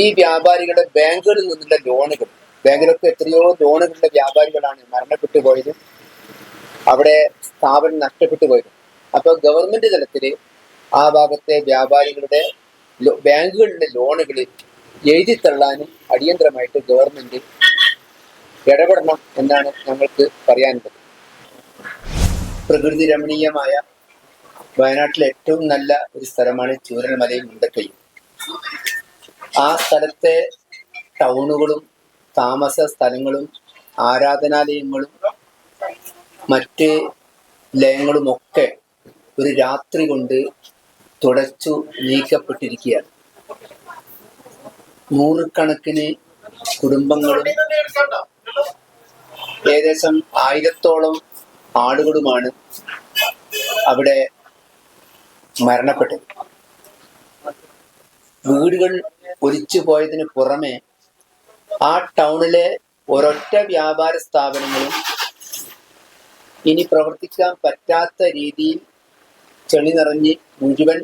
ഈ വ്യാപാരികളുടെ ബാങ്കുകളിൽ നിന്നുള്ള ലോണുകൾ, ബാങ്കിലൊക്കെ എത്രയോ ലോണുകളുടെ വ്യാപാരികളാണ് മരണപ്പെട്ടു പോയത്, അവിടെ സ്ഥാപനം നഷ്ടപ്പെട്ടു പോയത്. അപ്പൊ ഗവൺമെന്റ് തലത്തിൽ ആ ഭാഗത്തെ വ്യാപാരികളുടെ ബാങ്കുകളിലെ ലോണുകൾ എഴുതിത്തള്ളാനും അടിയന്തരമായിട്ട് ഗവൺമെന്റ് ഇടപെടണം എന്നാണ് ഞങ്ങൾക്ക് പറയാനുള്ളത്. പ്രകൃതി രമണീയമായ വയനാട്ടിലെ ഏറ്റവും നല്ല ഒരു സ്ഥലമാണ് ചൂരൽമലയും മുണ്ടക്കയും. ആ സ്ഥലത്തെ ടൗണുകളും താമസ സ്ഥലങ്ങളും ആരാധനാലയങ്ങളും മറ്റ് ലയങ്ങളുമൊക്കെ ഒരു രാത്രി കൊണ്ട് തുടച്ചു നീക്കപ്പെട്ടിരിക്കുകയാണ്. നൂറുകണക്കിന് കുടുംബങ്ങളും ഏകദേശം 1000-ഓളം ആളുകളുമാണ് അവിടെ മരണപ്പെട്ടത്. വീടുകൾ ഒലിച്ചു പോയതിന് പുറമെ ആ ടൗണിലെ ഒരൊറ്റ വ്യാപാര സ്ഥാപനങ്ങളും ഇനി പ്രവർത്തിക്കാൻ പറ്റാത്ത രീതിയിൽ ചെളി നിറഞ്ഞ് മുഴുവൻ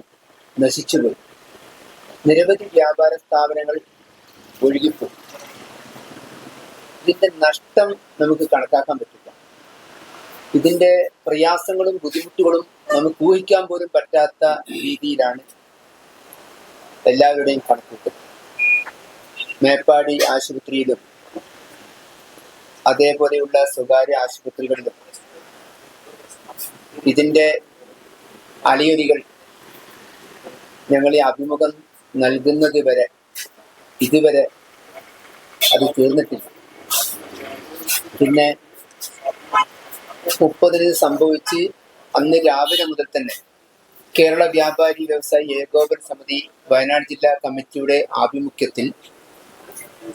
നശിച്ചുപോയി. നിരവധി വ്യാപാര സ്ഥാപനങ്ങൾ ഒഴുകിപ്പോയി. ഇതിന്റെ നഷ്ടം നമുക്ക് കണക്കാക്കാൻ പറ്റില്ല. ഇതിന്റെ പ്രയാസങ്ങളും ബുദ്ധിമുട്ടുകളും നമുക്ക് ഊഹിക്കാൻ പോലും പറ്റാത്ത രീതിയിലാണ് എല്ലാവരുടെയും കണക്കൂട്ടൽ. മേപ്പാടി ആശുപത്രിയിലും അതേപോലെയുള്ള സ്വകാര്യ ആശുപത്രികളിലും ഇതിന്റെ അലയൊലികൾ ഞങ്ങൾ ഈ അഭിമുഖം നൽകുന്നത് വരെ ഇതുവരെ അത് തീർന്നിട്ടില്ല. പിന്നെ 30-ന് സംഭവിച്ച് അന്ന് രാവിലെ മുതൽ തന്നെ കേരള വ്യാപാരി വ്യവസായി ഏകോപന സമിതി വയനാട് ജില്ലാ കമ്മിറ്റിയുടെ ആഭിമുഖ്യത്തിൽ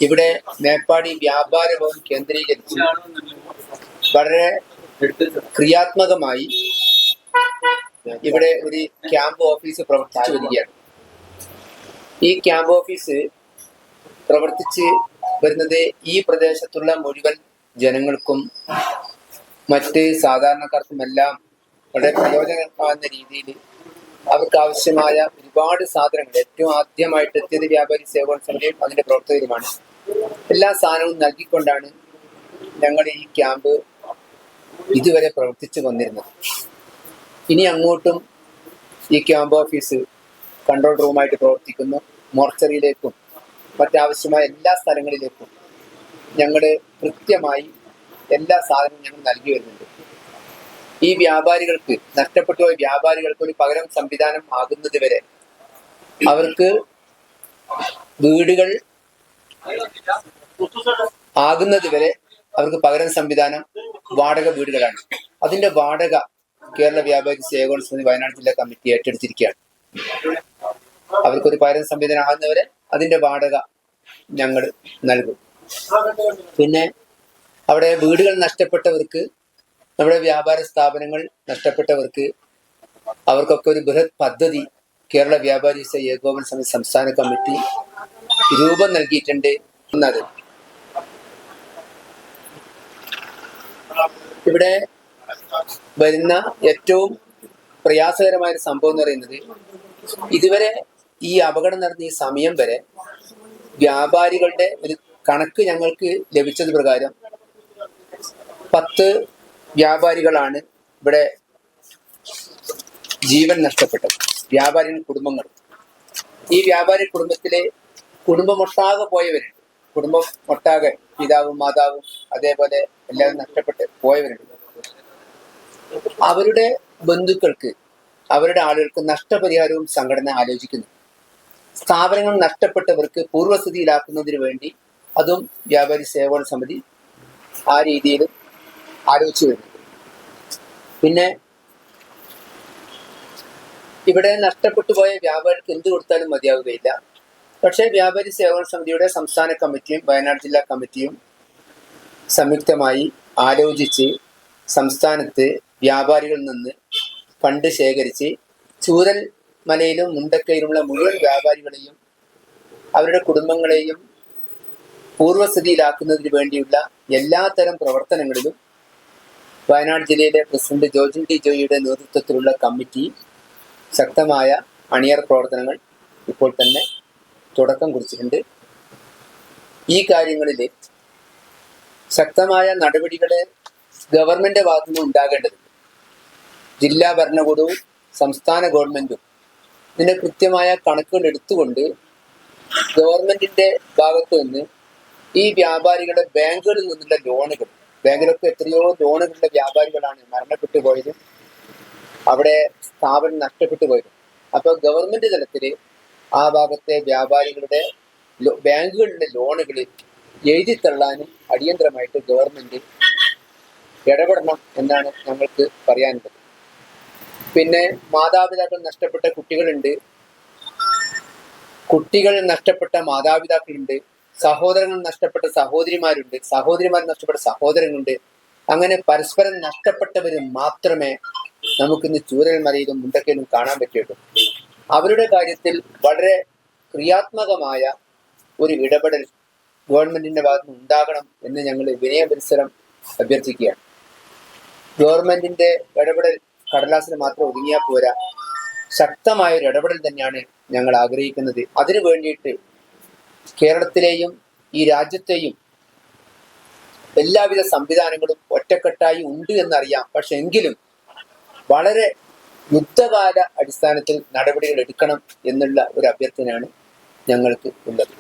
ഇവിടെ മേപ്പാടി വ്യാപാര ഭവൻ കേന്ദ്രീകരിച്ച് വളരെ ക്രിയാത്മകമായി ഇവിടെ ഒരു ക്യാമ്പ് ഓഫീസ് പ്രവർത്തിച്ചു വരികയാണ്. ഈ ക്യാമ്പ് ഓഫീസ് പ്രവർത്തിച്ച് വരുന്നത് ഈ പ്രദേശത്തുള്ള മുഴുവൻ ജനങ്ങൾക്കും മറ്റ് സാധാരണക്കാർക്കുമെല്ലാം വളരെ പ്രയോജനമാകുന്ന രീതിയിൽ അവർക്ക് ആവശ്യമായ ഒരുപാട് സാധനങ്ങൾ ഏറ്റവും ആദ്യമായിട്ട് എത്തിയത് വ്യാപാരി സേവന സമിതിയും അതിന്റെ പ്രവർത്തകരുമാണ്. എല്ലാ സാധനവും നൽകിക്കൊണ്ടാണ് ഞങ്ങൾ ഈ ക്യാമ്പ് ഇതുവരെ പ്രവർത്തിച്ചു വന്നിരുന്നത്. ഇനി അങ്ങോട്ടും ഈ ക്യാമ്പ് ഓഫീസ് കൺട്രോൾ റൂമായിട്ട് പ്രവർത്തിക്കുന്നു. മോർച്ചറിയിലേക്കും മറ്റാവശ്യമായ എല്ലാ സ്ഥലങ്ങളിലേക്കും ഞങ്ങൾ കൃത്യമായി എല്ലാ സാധനവും ഞങ്ങൾ നൽകി വരുന്നുണ്ട്. ഈ വ്യാപാരികൾക്ക്, നഷ്ടപ്പെട്ടു പോയ വ്യാപാരികൾക്ക് ഒരു പകരം സംവിധാനം ആകുന്നത് വരെ അവർക്ക് വീടുകൾ ആകുന്നത് വരെ അവർക്ക് പകരം സംവിധാനം വാടക വീടുകളാണ്. അതിന്റെ വാടക കേരള വ്യാപാരി സേവന സമിതി വയനാട് ജില്ലാ കമ്മിറ്റി ഏറ്റെടുത്തിരിക്കുകയാണ്. അവർക്കൊരു പകരം സംവിധാനം ആകുന്നവരെ അതിന്റെ വാടക ഞങ്ങൾ നൽകും. പിന്നെ അവിടെ വീടുകൾ നഷ്ടപ്പെട്ടവർക്ക്, നമ്മുടെ വ്യാപാര സ്ഥാപനങ്ങൾ നഷ്ടപ്പെട്ടവർക്ക് അവർക്കൊക്കെ ഒരു ബൃഹത് പദ്ധതി കേരള വ്യാപാരി ഏകോപന സമിതി സംസ്ഥാന കമ്മിറ്റി രൂപം നൽകിയിട്ടുണ്ട് എന്നത്. ഇവിടെ വരുന്ന ഏറ്റവും പ്രയാസകരമായ ഒരു സംഭവം എന്ന് പറയുന്നത്, ഇതുവരെ ഈ അപകടം നടന്ന ഈ സമയം വരെ വ്യാപാരികളുടെ ഒരു കണക്ക് ഞങ്ങൾക്ക് ലഭിച്ചത് പ്രകാരം 10 വ്യാപാരികളാണ് ഇവിടെ ജീവൻ നഷ്ടപ്പെട്ടത്. വ്യാപാരി കുടുംബങ്ങൾ. ഈ വ്യാപാരി കുടുംബത്തിലെ കുടുംബമൊട്ടാകെ പോയവരുണ്ട്. കുടുംബം ഒട്ടാകെ പിതാവും മാതാവും അതേപോലെ എല്ലാവരും നഷ്ടപ്പെട്ട് പോയവരുണ്ട്. അവരുടെ ബന്ധുക്കൾക്ക്, അവരുടെ ആളുകൾക്ക് നഷ്ടപരിഹാരവും സംഘടന ആലോചിക്കുന്നു. സ്ഥാപനങ്ങൾ നഷ്ടപ്പെട്ടവർക്ക് പൂർവ്വസ്ഥിതിയിലാക്കുന്നതിന് വേണ്ടി അതും വ്യാപാരി സേവന സമിതി ആ രീതിയിൽ ആലോചിച്ചു വരുന്നു. പിന്നെ ഇവിടെ നഷ്ടപ്പെട്ടു പോയ വ്യാപാരിക്ക് എന്ത് കൊടുത്താലും മതിയാവുകയില്ല. പക്ഷേ വ്യാപാരി സേവന സമിതിയുടെ സംസ്ഥാന കമ്മിറ്റിയും വയനാട് ജില്ലാ കമ്മിറ്റിയും സംയുക്തമായി ആലോചിച്ച് സംസ്ഥാനത്ത് വ്യാപാരികളിൽ നിന്ന് ഫണ്ട് ശേഖരിച്ച് ചൂരൽ മലയിലും മുണ്ടക്കയിലുമുള്ള മുഴുവൻ വ്യാപാരികളെയും അവരുടെ കുടുംബങ്ങളെയും പൂർവ്വസ്ഥിതിയിലാക്കുന്നതിന് വേണ്ടിയുള്ള എല്ലാത്തരം പ്രവർത്തനങ്ങളിലും വയനാട് ജില്ലയിലെ പ്രസിഡന്റ് ജോർജിൻ ടി ജോയിയുടെ നേതൃത്വത്തിലുള്ള കമ്മിറ്റി ശക്തമായ അണിയറ പ്രവർത്തനങ്ങൾ ഇപ്പോൾ തന്നെ തുടക്കം കുറിച്ചിട്ടുണ്ട്. ഈ കാര്യങ്ങളിൽ ശക്തമായ നടപടികൾ ഗവൺമെന്റ് ഭാഗത്തു നിന്ന് ഉണ്ടാകേണ്ടതുണ്ട്. ജില്ലാ ഭരണകൂടവും സംസ്ഥാന ഗവൺമെന്റും ഇതിന്റെ കൃത്യമായ കണക്കുകൾ എടുത്തുകൊണ്ട് ഗവൺമെന്റിന്റെ ഭാഗത്തു നിന്ന് ഈ വ്യാപാരികളുടെ ബാങ്കുകളിൽ നിന്നുള്ള ലോണുകൾ, ബാങ്കിലൊക്കെ എത്രയോ ലോണുകളുടെ വ്യാപാരികളാണ് മരണപ്പെട്ടു പോയത്, അവിടെ സ്ഥാപനം നഷ്ടപ്പെട്ടു പോയത്. അപ്പൊ ഗവൺമെന്റ് തലത്തിൽ ആ ഭാഗത്തെ വ്യാപാരികളുടെ ബാങ്കുകളിലെ ലോണുകൾ എഴുതിത്തള്ളാനും അടിയന്തരമായിട്ട് ഗവൺമെന്റ് ഇടപെടണം എന്നാണ് ഞങ്ങൾക്ക് പറയാനുള്ളത്. പിന്നെ മാതാപിതാക്കൾ നഷ്ടപ്പെട്ട കുട്ടികളുണ്ട്, കുട്ടികൾ നഷ്ടപ്പെട്ട മാതാപിതാക്കളുണ്ട്, സഹോദരങ്ങൾ നഷ്ടപ്പെട്ട സഹോദരിമാരുണ്ട്, സഹോദരിമാർ നഷ്ടപ്പെട്ട സഹോദരങ്ങളുണ്ട്. അങ്ങനെ പരസ്പരം നഷ്ടപ്പെട്ടവർ മാത്രമേ നമുക്കിന്ന് ചൂരൽമലയിലും മുണ്ടക്കയിലും കാണാൻ പറ്റുള്ളൂ. അവരുടെ കാര്യത്തിൽ വളരെ ക്രിയാത്മകമായ ഒരു ഇടപെടൽ ഗവൺമെന്റിന്റെ ഭാഗത്ത് നിന്ന് ഉണ്ടാകണം എന്ന് ഞങ്ങൾ വിനയപരിസരം അഭ്യർത്ഥിക്കുകയാണ്. ഗവൺമെന്റിന്റെ ഇടപെടൽ കടലാസിന് മാത്രം ഒതുങ്ങിയാൽ പോരാ, ശക്തമായ ഒരു ഇടപെടൽ തന്നെയാണ് ഞങ്ങൾ ആഗ്രഹിക്കുന്നത്. അതിനു വേണ്ടിയിട്ട് കേരളത്തിലെയും ഈ രാജ്യത്തെയും എല്ലാവിധ സംവിധാനങ്ങളും ഒറ്റക്കെട്ടായി ഉണ്ട് എന്നറിയാം. പക്ഷെ എങ്കിലും വളരെ യുദ്ധകാല അടിസ്ഥാനത്തിൽ നടപടികൾ എടുക്കണം എന്നുള്ള ഒരു അഭ്യർത്ഥനയാണ് ഞങ്ങൾക്ക് ഉള്ളത്.